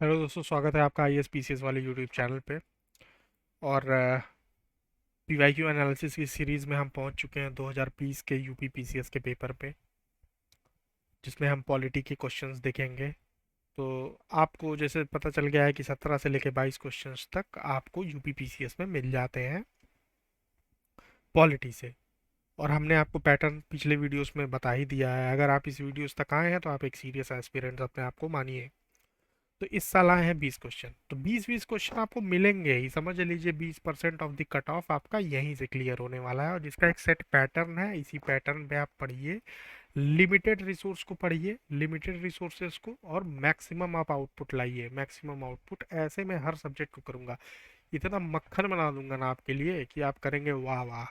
Hello दोस्तों, स्वागत है आपका I S P C S वाले यूट्यूब चैनल पे। और पी वाई क्यू एनालिसिस की सीरीज़ में हम पहुंच चुके हैं 2020 के यूपी पी सी एस के पेपर पे, जिसमें हम पॉलिटी के क्वेश्चंस देखेंगे। तो आपको जैसे पता चल गया है कि 17 से लेकर 22 क्वेश्चंस तक आपको यूपी पी सी एस में मिल जाते हैं पॉलिटी से। और हमने आपको पैटर्न पिछले वीडियोस में बता ही दिया है। अगर आप इस वीडियोस तक आए हैं तो आप एक सीरियस एस्पिरेंट अपने आप को मानिए। तो इस साल आए हैं 20 क्वेश्चन, तो 20-20 क्वेश्चन आपको मिलेंगे ही, समझ लीजिए 20% ऑफ द कट ऑफ आपका यहीं से क्लियर होने वाला है। और जिसका एक सेट पैटर्न है, इसी पैटर्न पे आप पढ़िए। लिमिटेड रिसोर्स को पढ़िए, लिमिटेड रिसोर्सेज को, और मैक्सिमम आप आउटपुट लाइए। मैक्सिमम आउटपुट ऐसे मैं हर सब्जेक्ट को करूंगा, इतना मक्खन बना दूंगा ना आपके लिए कि आप करेंगे वाह वाह।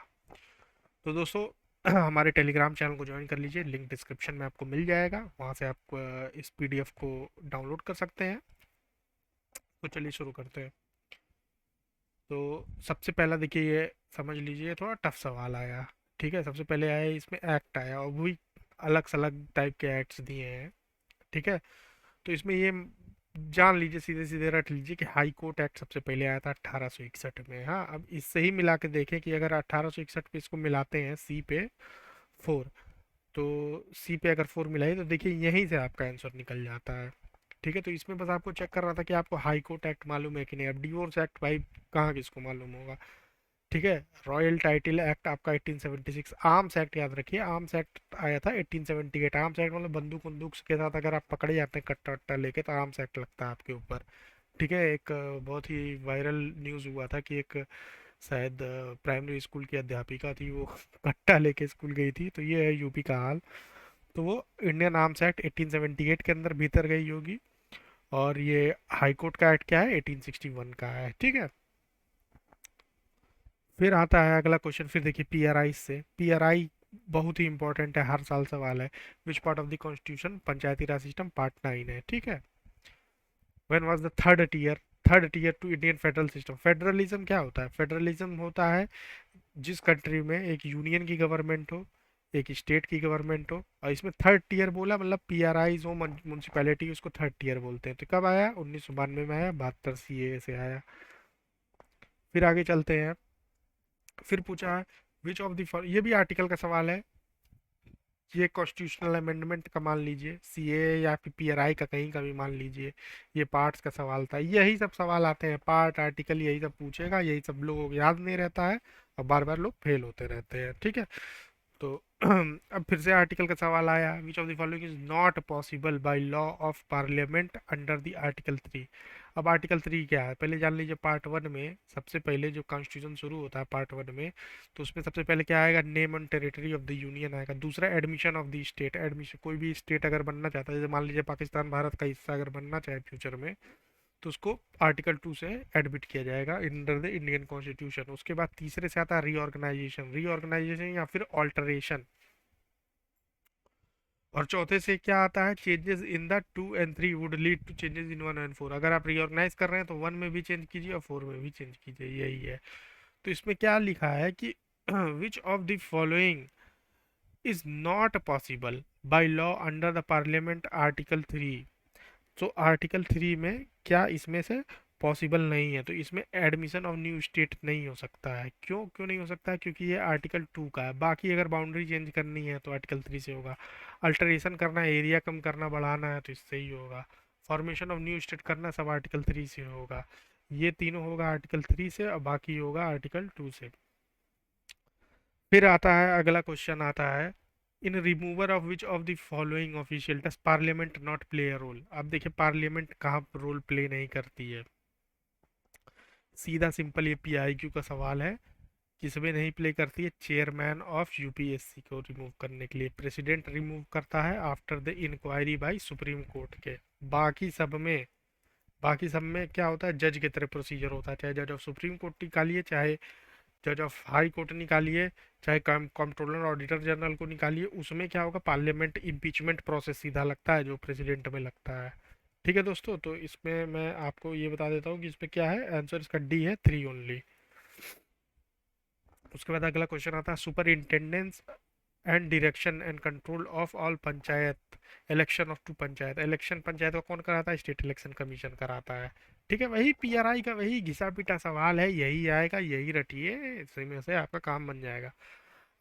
तो दोस्तों, हमारे टेलीग्राम चैनल को ज्वाइन कर लीजिए, लिंक डिस्क्रिप्शन में आपको मिल जाएगा। वहाँ से आप इस पीडीएफ को डाउनलोड कर सकते हैं। तो चलिए शुरू करते हैं। तो सबसे पहला देखिए, ये समझ लीजिए थोड़ा टफ सवाल आया। ठीक है, सबसे पहले आया इसमें एक्ट आया, और भी अलग अलग टाइप के एक्ट्स दिए हैं। ठीक है, तो इसमें ये जान लीजिए, सीधे सीधे रट लीजिए कि हाई कोर्ट एक्ट सबसे पहले आया था 1861 में। हाँ, अब इससे ही मिला के देखें कि अगर 1861 पे इसको मिलाते हैं सी पे 4, तो सी पे अगर 4 मिलाई तो देखिए यहीं से आपका आंसर निकल जाता है। ठीक है, तो इसमें बस आपको चेक कर रहा था कि आपको हाई कोर्ट एक्ट मालूम है कि नहीं। अब डिवोर्स एक्ट भाई कहाँ किसको मालूम होगा। ठीक है, रॉयल टाइटल एक्ट आपका 1876। आर्म्स एक्ट याद रखिए, आर्म्स एक्ट आया था 1878। आर्म्स एक्ट मतलब बंदूक बंदूक के साथ अगर आप पकड़े जाते हैं कट्टा वट्टा लेके, तो आर्म्स एक्ट लगता है आपके ऊपर। ठीक है, एक बहुत ही वायरल न्यूज़ हुआ था कि एक शायद प्राइमरी स्कूल की अध्यापिका थी, वो कट्टा लेके स्कूल गई थी। तो ये है यूपी का हाल। तो वो इंडियन आर्म्स एक्ट 1878 के अंदर भीतर गई होगी। और ये हाई कोर्ट का एक्ट क्या है, 1861 का है। ठीक है, फिर आता है अगला क्वेश्चन। फिर देखिए पीआरआई से, पीआरआई बहुत ही इंपॉर्टेंट है, हर साल सवाल है। Which part of the constitution, panchayati raj system part 9 है। ठीक है, when was the third tier to Indian federal system. Federalism क्या होता है? फेडरलिज्म होता है जिस कंट्री में एक यूनियन की गवर्नमेंट हो, एक स्टेट की गवर्नमेंट हो, और इसमें थर्ड टीयर बोला मतलब पीआरआई जो म्यूनसिपैलिटी, उसको थर्ड टीयर बोलते हैं। तो कब आया? 1992 में आया, 72 सीए से आया। फिर आगे चलते हैं। फिर पूछा है विच ऑफ द, ये भी आर्टिकल का सवाल है। ये कॉन्स्टिट्यूशनल अमेंडमेंट का मान लीजिए, सीए या फिर पीआरआई का कहीं का भी मान लीजिए। ये पार्ट्स का सवाल था। यही सब सवाल आते हैं, पार्ट आर्टिकल यही सब पूछेगा, यही सब लोगों को याद नहीं रहता है, और बार बार लोग फेल होते रहते हैं। ठीक है, तो अब फिर से आर्टिकल का सवाल आया। विच of the following is not possible by law of parliament under the article 3। अब आर्टिकल 3 क्या है पहले जान लीजिए। पार्ट 1 में सबसे पहले जो कॉन्स्टिट्यूशन शुरू होता है पार्ट 1 में, तो उसमें सबसे पहले क्या आएगा? Name and territory of the union आएगा। दूसरा admission of the state, admission, कोई भी स्टेट अगर बनना चाहता है, जैसे मान लीजिए पाकिस्तान भारत का हिस्सा अगर बनना चाहे फ्यूचर में, तो उसको आर्टिकल 2 से एडमिट किया जाएगा अंडर द इंडियन कॉन्स्टिट्यूशन। उसके बाद तीसरे से आता है रीऑर्गेनाइजेशन, रीऑर्गेनाइजेशन या फिर ऑल्टरेशन। और चौथे से क्या आता है? Changes in the 2 and 3 would lead to changes in 1 and 4। अगर आप रीऑर्गेनाइज कर रहे हैं तो 1 में भी चेंज कीजिए और 4 में भी चेंज कीजिए, यही है। तो इसमें क्या लिखा है कि विच of the following is not possible by law under the parliament article 3। तो आर्टिकल 3 में क्या इसमें से पॉसिबल नहीं है? तो इसमें एडमिशन ऑफ न्यू स्टेट नहीं हो सकता है। क्यों क्यों नहीं हो सकता है? क्योंकि ये आर्टिकल 2 का है। बाकी अगर बाउंड्री चेंज करनी है तो आर्टिकल 3 से होगा। अल्टरेशन करना है, एरिया कम करना बढ़ाना है, तो इससे ही होगा। फॉर्मेशन ऑफ न्यू स्टेट करना सब आर्टिकल 3 से होगा। ये तीनों होगा आर्टिकल 3 से, और बाकी होगा आर्टिकल 2 से। फिर आता है अगला क्वेश्चन आता है, in removal of which of the following official does parliament not play a role. अब देखिए पार्लियामेंट कहाँ रोल प्ले नहीं करती है। सीधा सिंपल ये पीआईक्यू का सवाल है, किसमें नहीं प्ले करती है? चेयरमैन ऑफ यूपीएससी को रिमूव करने के लिए प्रेसिडेंट रिमूव करता है after the inquiry by supreme court के। बाकी सब में बाकी सब में क्या होता है? जज की तरह प्रोसीजर होता है। चाहे जज ऑफ सुप्रीम कोर्ट निकालिए, चाहे जज ऑफ हाई कोर्ट निकालिए, चाहे कंट्रोलर ऑडिटर जनरल को निकालिए, उसमें क्या होगा? पार्लियामेंट इम्पीचमेंट प्रोसेस सीधा लगता है जो प्रेसिडेंट में लगता है। ठीक है दोस्तों, तो इसमें मैं आपको ये बता देता हूँ कि इसमें क्या है आंसर। इसका डी है, 3 ओनली। उसके बाद अगला क्वेश्चन आता है superintendence and direction and control of all panchayat election of to panchayat. Election panchayat का कौन कराता है? स्टेट इलेक्शन कमीशन कराता है। ठीक है, वही पीआरआई का वही घिसा पिटा सवाल है, यही आएगा, यही रटिए, इसी में से आपका काम बन जाएगा।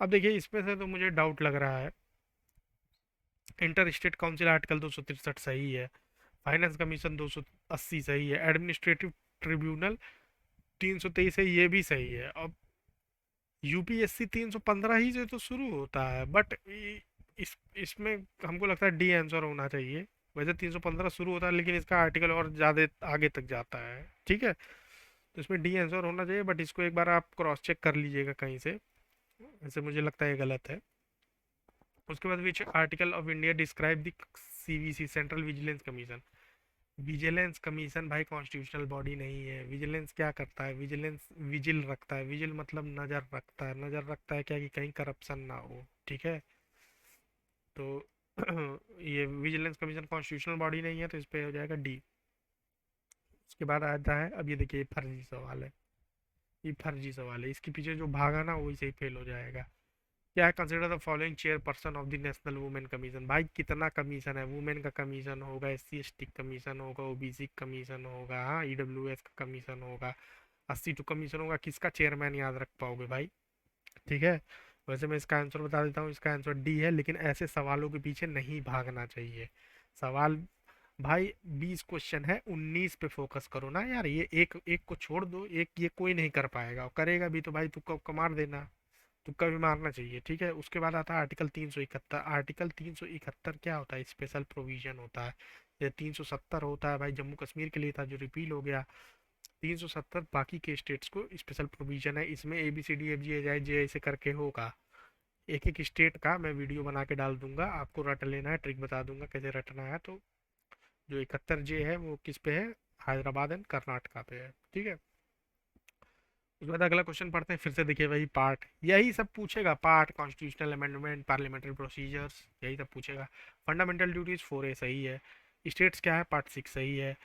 अब देखिए इसमें से तो मुझे डाउट लग रहा है। इंटर स्टेट काउंसिल आर्टिकल 263 सही है, फाइनेंस कमीशन 280 सही है, एडमिनिस्ट्रेटिव ट्रिब्यूनल 323 है, ये भी सही है। अब यूपीएससी 315 ही से तो शुरू होता है, बट इस इसमें हमको लगता है डी आंसर होना चाहिए। वैसे 315 शुरू होता है, लेकिन इसका आर्टिकल और ज़्यादा आगे तक जाता है। ठीक है, तो इसमें डी आंसर होना चाहिए, बट इसको एक बार आप क्रॉस चेक कर लीजिएगा कहीं से। वैसे मुझे लगता है ये गलत है। उसके बाद विच article of India describe the CVC, central vigilance commission. Vigilance commission भाई कॉन्स्टिट्यूशनल बॉडी नहीं है। विजिलेंस क्या करता है? विजिलेंस विजिल रखता है, विजिल मतलब नज़र रखता है। नज़र रखता है क्या? कि कहीं करप्शन ना हो। ठीक है, तो ये विजिलेंस कमीशन कॉन्स्टिट्यूशनल बॉडी नहीं है, तो इस पे हो जाएगा डी। उसके बाद आता है, अब ये देखिए ये फर्जी सवाल है, ये फर्जी सवाल है, इसके पीछे जो भागा ना वही सही फेल हो जाएगा। क्या है? Consider the following chairperson of the national women commission. भाई कितना कमीशन है? वुमेन का कमीशन होगा, SC ST कमीशन होगा, OBC कमीशन होगा, हाँ EWS का कमीशन होगा, 82 कमीशन होगा। किसका चेयरमैन याद रख पाओगे भाई? ठीक है, वैसे मैं इसका आंसर बता देता हूँ, इसका आंसर डी है, लेकिन ऐसे सवालों के पीछे नहीं भागना चाहिए। सवाल भाई 20 क्वेश्चन है, 19 पे फोकस करो ना यार। ये एक एक को छोड़ दो, एक ये कोई नहीं कर पाएगा, और करेगा भी तो भाई तुक्का मार देना, तुक्का भी मारना चाहिए। ठीक है, उसके बाद आता है आर्टिकल 371। आर्टिकल 371 क्या होता है? स्पेशल प्रोविजन होता है। ये 370 होता है भाई जम्मू कश्मीर के लिए था, जो रिपील हो गया। 370 बाकी के स्टेट्स को स्पेशल प्रोविजन है। इसमें ABCDFG ऐसे करके होगा। एक एक स्टेट का मैं वीडियो बना के डाल दूंगा, आपको रट लेना है, ट्रिक बता दूंगा कैसे रटना है। तो जो 71J है वो किस पे है? हैदराबाद एंड कर्नाटका पे है। ठीक है, उसके बाद अगला क्वेश्चन पढ़ते हैं। फिर से देखिए वही पार्ट, यही सब पूछेगा, part constitutional amendment, parliamentary procedures, यही सब पूछेगा। फंडामेंटल ड्यूटीज 4A सही है। स्टेट्स क्या है? पार्ट 6 सही है।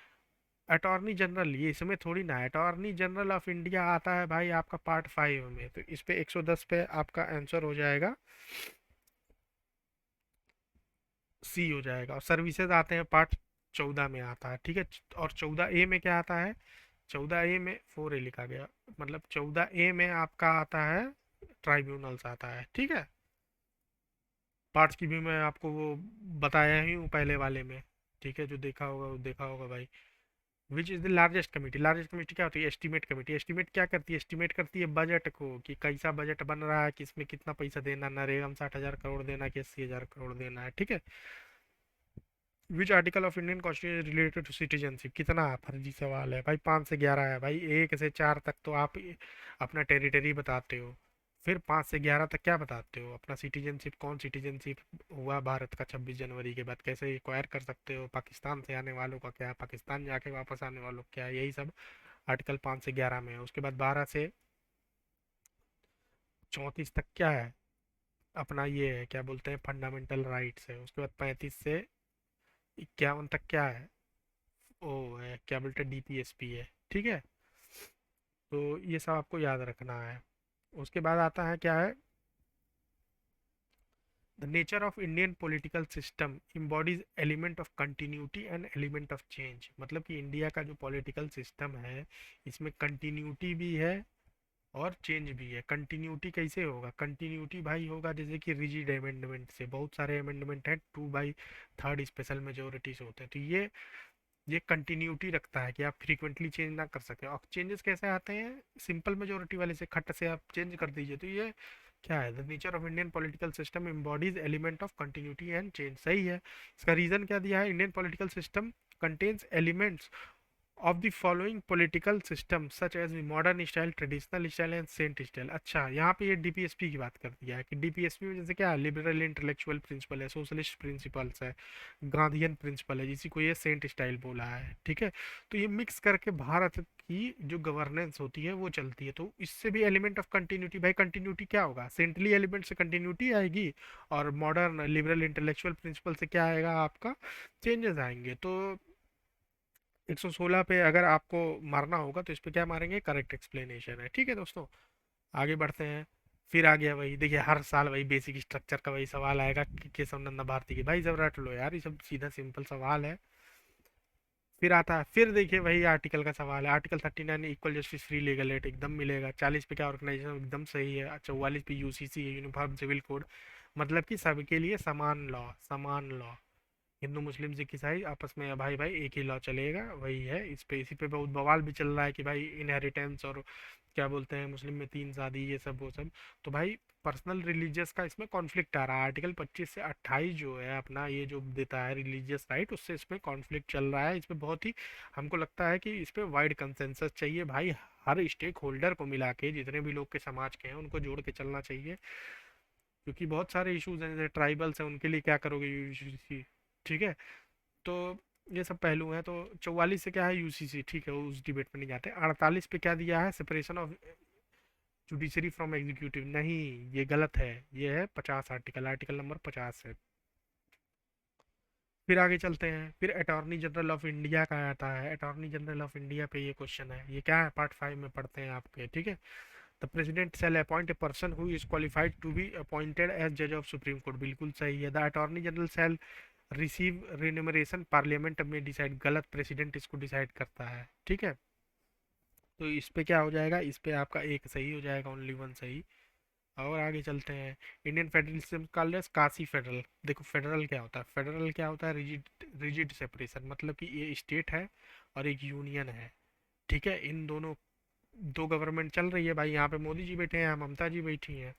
अटॉर्नी जनरल, ये इसमें थोड़ी ना है, अटॉर्नी जनरल ऑफ इंडिया आता है भाई आपका पार्ट 5 में, तो इस पे 110 पे आपका आंसर हो जाएगा, सी हो जाएगा। और सर्विसेज आते हैं पार्ट 14 में आता है। ठीक है, और 14A में क्या आता है? 14A में 4A लिखा गया, मतलब 14A में आपका आता है ट्राइब्यूनल्स आता है। ठीक है, पार्ट्स की भी मैं आपको वो बताया ही हूँ पहले वाले में। ठीक है, जो देखा होगा वो देखा होगा भाई। Which is the largest committee? Largest committee क्या होती है? Estimate committee. एस्टीमेट क्या करती है? एस्टीमेट करती है बजट को, कि कैसा बजट बन रहा है, किसमें कितना पैसा देना, नरेगा में 60,000 करोड़ देना कि 80,000 करोड़ देना है। ठीक है, which article of Indian constitution related to citizenship? कितना फर्जी सवाल है भाई, 5 से 11 है भाई, 1 से 4 तक तो आप अपना टेरिटरी बताते हो, फिर 5 से 11 तक क्या बताते हो? अपना सिटीजनशिप, कौन सिटीजनशिप हुआ भारत का 26 जनवरी के बाद, कैसे एक्वायर कर सकते हो, पाकिस्तान से आने वालों का क्या, पाकिस्तान जाके वापस आने वालों का क्या, यही सब आर्टिकल 5 से 11 में है। उसके बाद 12 से 34 तक क्या है? अपना ये है, क्या बोलते हैं, फंडामेंटल राइट्स है। उसके बाद 35 से 51 तक क्या है? ओ है, क्या बोलते हैं, DPSP है। ठीक है, तो ये सब आपको याद रखना है। उसके बाद आता है क्या है? The nature of Indian political system embodies element of continuity and element of change. मतलब कि इंडिया का जो पॉलिटिकल सिस्टम है, इसमें कंटिन्यूटी भी है और चेंज भी है। कंटिन्यूटी कैसे होगा? कंटिन्यूटी भाई होगा जैसे कि रिजिड अमेंडमेंट से, बहुत सारे अमेंडमेंट हैं 2/3 स्पेशल मेजोरिटी से होते हैं, तो ये कंटिन्यूटी रखता है कि आप फ्रीक्वेंटली चेंज ना कर सकें। और चेंजेस कैसे आते हैं? सिंपल मेजोरिटी वाले से खट से आप चेंज कर दीजिए, तो ये क्या है? The nature of Indian political system embodies element of continuity and change, सही है। इसका रीजन क्या दिया है? Indian political system contains elements of the following political system such as modern style, traditional style and saint style. अच्छा, यहाँ पे ये DPSP की बात कर दिया है कि DPSP में जैसे क्या, लिबरल इंटेलेक्चुअल प्रिंसिपल है, सोशलिस्ट प्रिंसिपल्स है, गांधीयन प्रिंसिपल है, जिसी को ये सेंट स्टाइल बोला है। ठीक है, तो ये मिक्स करके भारत की जो गवर्नेंस होती है वो चलती है, तो इससे भी एलिमेंट ऑफ कंटिन्यूटी। भाई कंटिन्यूटी क्या होगा? सेंट्रली एलिमेंट से कंटिन्यूटी आएगी, और मॉडर्न लिबरल इंटेलेक्चुअल प्रिंसिपल से क्या आएगा आपका? चेंजेस आएंगे। तो 116 पे अगर आपको मारना होगा तो इस पे क्या मारेंगे? करेक्ट एक्सप्लेनेशन है। ठीक है दोस्तों, आगे बढ़ते हैं। फिर आ गया वही, देखिए हर साल वही बेसिक स्ट्रक्चर का वही सवाल आएगा कि केशव नंदा भारती की, भाई सब रट लो यार, ये सब सीधा सिंपल सवाल है। फिर आता है, फिर देखिए वही आर्टिकल का सवाल है, article 39 equal justice free legal aid एकदम मिलेगा। 40 पे क्या ऑर्गेनाइजेशन एकदम सही है। 44 पे यूसीसी है, यूनिफॉर्म सिविल कोड, मतलब कि सबके लिए समान लॉ, समान लॉ। हिंदू मुस्लिम सिख ईसाई आपस में भाई भाई एक ही लॉ चलेगा, वही है। इस पे इसी पे बहुत बवाल भी चल रहा है कि भाई इनहेरिटेंस और क्या बोलते हैं मुस्लिम में 3 शादी, ये सब वो सब। तो भाई पर्सनल रिलीजियस का इसमें कॉन्फ्लिक्ट आ रहा है। आर्टिकल 25 से 28 जो है अपना ये जो देता है रिलीजियस राइट, उससे इसमें कॉन्फ्लिक्ट चल रहा है। इसमें बहुत ही हमको लगता है कि इस पे वाइड कंसेंसस चाहिए भाई, हर स्टेक होल्डर को मिला के, जितने भी लोग के समाज के हैं उनको जोड़ के चलना चाहिए। क्योंकि बहुत सारे इश्यूज हैं, जैसे ट्राइबल्स हैं उनके लिए क्या करोगे यूसीसी, ठीक है। तो ये सब पहलू हैं। तो 44 से क्या है यूसीसी, ठीक है, उस डिबेट में नहीं जाते। 48 पे क्या दिया है, separation of judiciary from executive, नहीं ये गलत है, ये है 50 आर्टिकल, आर्टिकल नंबर 50 है। फिर आगे चलते हैं, फिर अटॉर्नी जनरल ऑफ इंडिया का आता है। अटॉर्नी जनरल ऑफ इंडिया पे ये क्वेश्चन है, ये क्या है, पार्ट 5 में पढ़ते हैं आपके, ठीक है। The president shall appoint a person who is qualified to be appointed as जज ऑफ सुप्रीम कोर्ट, बिल्कुल सही है। The attorney general shall receive remuneration parliament में डिसाइड, गलत, प्रेसिडेंट इसको डिसाइड करता है, ठीक है। तो इस पे क्या हो जाएगा, इस पे आपका एक सही हो जाएगा, ओनली वन सही। और आगे चलते हैं, Indian federal system called as quasi federal. देखो फेडरल क्या होता है, फेडरल क्या होता है, रिजिड, रिजिड सेपरेशन, मतलब कि ये स्टेट है और एक यूनियन है, ठीक है। इन दोनों, दो गवर्नमेंट चल रही है भाई, यहाँ पे मोदी जी बैठे हैं, यहाँ ममता जी बैठी हैं।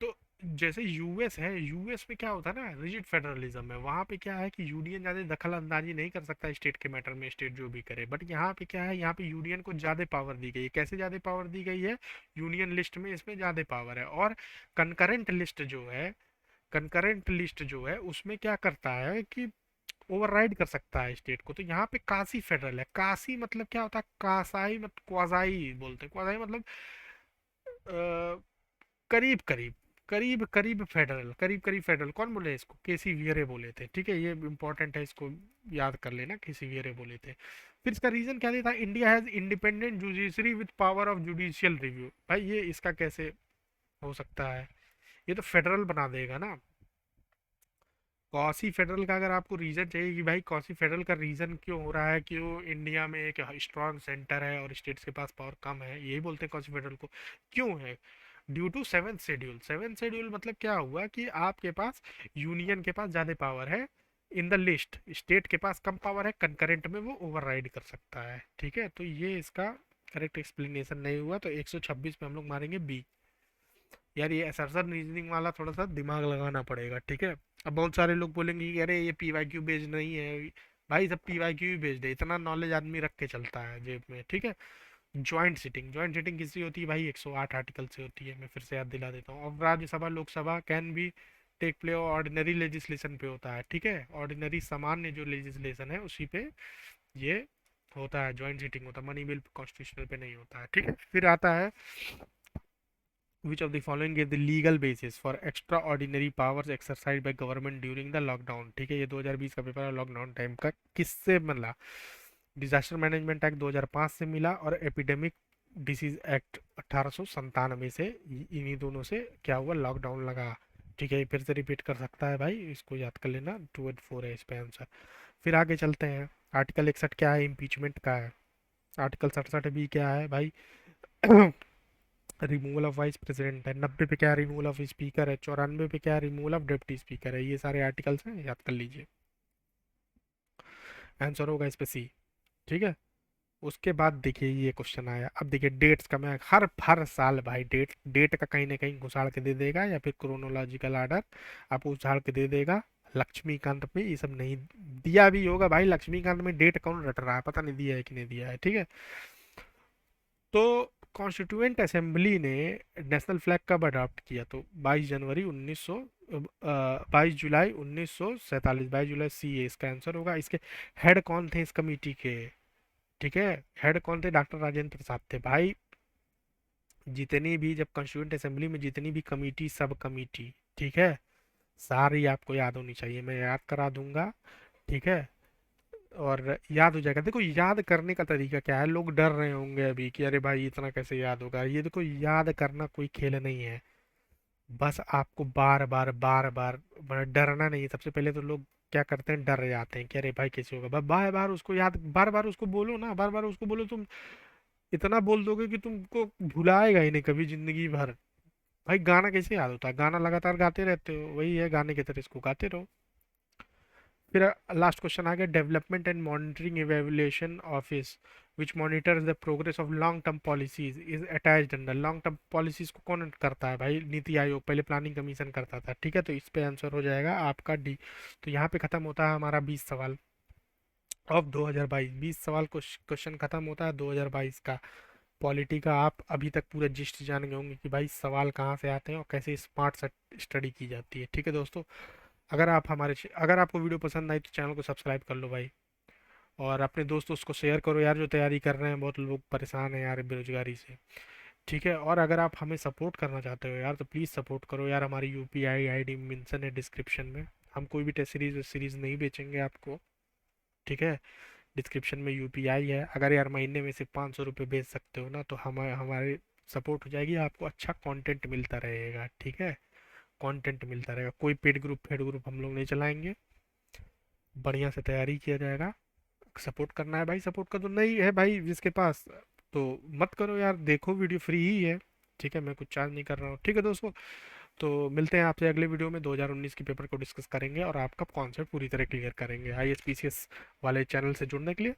तो जैसे यूएस है, यूएस में क्या होता है ना, रिजिड फेडरलिज्म है, वहाँ पे क्या है कि यूनियन ज़्यादा दखल अंदाजी नहीं कर सकता स्टेट के मैटर में, स्टेट जो भी करे। बट यहाँ पे क्या है, यहाँ पे यूनियन को ज़्यादा पावर दी गई है। कैसे ज़्यादा पावर दी गई है, यूनियन लिस्ट में इसमें ज़्यादा पावर है। और कंकरेंट लिस्ट जो है, कंकरेंट लिस्ट जो है उसमें क्या करता है कि ओवरराइड कर सकता है स्टेट को। तो यहाँ पे काशी फेडरल है, काशी मतलब क्या होता है, कासाई मतलब क्वाजाई बोलते हैं, क्वाजाई मतलब करीब करीब, करीब करीब फेडरल, करीब करीब फेडरल। कौन बोले इसको, केसी वियरे बोले थे, ठीक है, ये इंपॉर्टेंट है, इसको याद कर लेना, केसी वियरे बोले थे। फिर इसका रीजन क्या देता है, India has independent judiciary with power of judicial review, भाई ये इसका कैसे हो सकता है, ये तो फेडरल बना देगा ना। कॉसी फेडरल का अगर आपको रीजन चाहिए कि भाई कॉसी फेडरल का रीजन क्यों हो रहा है, क्यों इंडिया में एक स्ट्रॉन्ग सेंटर है और स्टेट्स के पास पावर कम है, यही बोलते हैं कॉसी फेडरल को, क्यों है, due to seventh schedule. Seventh schedule मतलब क्या हुआ कि आपके पास यूनियन के पास ज़्यादा पावर है इन द लिस्ट, स्टेट के पास कम पावर है, कंकरेंट में वो ओवरराइड कर सकता है, ठीक है। तो ये इसका करेक्ट एक्सप्लेनेशन नहीं हुआ, तो 126 पे हम लोग मारेंगे बी। यार ये असर्शन रीजनिंग वाला थोड़ा सा दिमाग लगाना पड़ेगा, ठीक है। अब बहुत सारे लोग बोलेंगे कि अरे ये पी वाई क्यू बेस्ड नहीं है, भाई सब पी वाई क्यू ही बेस्ड है, इतना नॉलेज आदमी रख के चलता है जेब में, ठीक है। ज्वाइंट सिटिंग, ज्वाइंट सिटिंग किससे होती है भाई, 108 आर्टिकल से होती है, मैं फिर से याद दिला देता हूँ। और राज्यसभा लोकसभा कैन भी टेक प्ले ऑर्डिनरी लेजिस्लेशन पे होता है, ठीक है, ऑर्डिनरी सामान्य जो लेजिस्लेशन है उसी पे ये होता है, ज्वाइंट सिटिंग होता है, मनी बिल कॉन्स्टिट्यूशनल पे नहीं होता है, ठीक है। फिर आता है which of the following is the legal basis for extraordinary powers exercised by government during the lockdown, ठीक है। ये 2020 का पेपर है, लॉकडाउन टाइम का, किससे मिला, डिजास्टर मैनेजमेंट एक्ट 2005 से मिला, और एपिडेमिक डिसीज एक्ट 1897 से, इन्हीं दोनों से क्या हुआ, लॉकडाउन लगा, ठीक है। ये फिर से रिपीट कर सकता है भाई, इसको याद कर लेना, 2 और 4 है इस पे आंसर। फिर आगे चलते हैं, आर्टिकल 61 क्या है, इम्पीचमेंट का है। आर्टिकल 67 भी क्या है भाई, रिमूवल ऑफ वाइस प्रेसिडेंट है। 90 पे क्या, रिमूवल ऑफ स्पीकर है। 94 पे क्या, रिमूवल ऑफ डिप्टी स्पीकर है। ये सारे आर्टिकल्स हैं, याद कर लीजिए, आंसर होगा इस पे सी, ठीक है। उसके बाद देखिए ये क्वेश्चन आया, अब देखिए डेट्स का, मैं हर हर साल भाई डेट डेट का कहीं ना कहीं घुसाड़ के दे देगा, या फिर क्रोनोलॉजिकल आर्डर आपको उछाड़ के दे देगा। लक्ष्मीकांत पे ये सब नहीं दिया भी होगा भाई, लक्ष्मीकांत में डेट कौन रट रहा है, पता नहीं दिया है कि नहीं दिया है, ठीक है। तो कॉन्स्टिट्यूएंट असेंबली ने नेशनल फ्लैग कब अडॉप्ट किया, तो 22 जनवरी 1900, 22 जुलाई 1947, 22 जुलाई, सी है इसका आंसर होगा। इसके हेड कौन थे इस कमेटी के, ठीक है, हेड कौन थे, डॉक्टर राजेंद्र प्रसाद थे भाई। जितनी भी, जब कॉन्स्टिट्यूएंट असेंबली में जितनी भी कमेटी, सब कमेटी, ठीक है, सारी आपको याद होनी चाहिए, मैं याद करा दूंगा, ठीक है। और याद हो जाएगा। देखो याद करने का तरीका क्या है, लोग डर रहे होंगे अभी कि अरे भाई इतना कैसे याद होगा, ये देखो याद करना कोई खेल नहीं है, बस आपको बार बार बार बार मतलब डरना नहीं है। सबसे पहले तो लोग क्या करते हैं, डर जाते हैं कि अरे भाई कैसे होगा। बस बार बार उसको याद, बार बार उसको बोलो ना, बार बार उसको बोलो। तुम इतना बोल दोगे कि तुमको भुलाएगा ही नहीं कभी जिंदगी भर। भाई गाना कैसे याद होता है, गाना लगातार गाते रहते हो, वही है, गाने की तरह इसको गाते रहो। फिर लास्ट क्वेश्चन आ गया, development and monitoring evaluation office which monitors the progress of long term policies is attached under. Long term policies को कौन करता है भाई, नीति आयोग, पहले प्लानिंग कमीशन करता था, ठीक है। तो इस पे आंसर हो जाएगा आपका डी। तो यहाँ पे खत्म होता है हमारा 20 सवाल ऑफ 2022। 20 सवाल क्वेश्चन खत्म होता है 2022 का पॉलिटी का। आप अभी तक पूरा जिस्ट जान गए होंगे कि भाई सवाल कहाँ से आते हैं और कैसे स्मार्ट स्टडी की जाती है, ठीक है दोस्तों। अगर आपको वीडियो पसंद आई तो चैनल को सब्सक्राइब कर लो भाई। और अपने दोस्तों को शेयर करो यार, जो तैयारी कर रहे हैं, बहुत लोग परेशान हैं यार बेरोजगारी से, ठीक है। और अगर आप हमें सपोर्ट करना चाहते हो यार तो प्लीज़ सपोर्ट करो यार। हमारी यूपीआई आईडी मेंशन है डिस्क्रिप्शन में। हम कोई भी टेस्ट सीरीज नहीं बेचेंगे आपको, ठीक है। डिस्क्रिप्शन में यूपीआई है। अगर यार महीने में से 500 रुपये भेज सकते हो ना तो हमारे सपोर्ट हो जाएगी, आपको अच्छा कंटेंट मिलता रहेगा, ठीक है। कंटेंट मिलता रहेगा, कोई पेड ग्रुप फेड ग्रुप हम लोग नहीं चलाएंगे, बढ़िया से तैयारी किया जाएगा। सपोर्ट करना है भाई, सपोर्ट कर दो, नहीं है भाई जिसके पास तो मत करो यार, देखो वीडियो फ्री ही है, ठीक है। मैं कुछ चार्ज नहीं कर रहा हूँ, ठीक है दोस्तों। तो मिलते हैं आपसे अगले वीडियो में, 2019 के पेपर को डिस्कस करेंगे और आपका कॉन्सेप्ट पूरी तरह क्लियर करेंगे। आईएसपीसीएस वाले चैनल से जुड़ने के लिए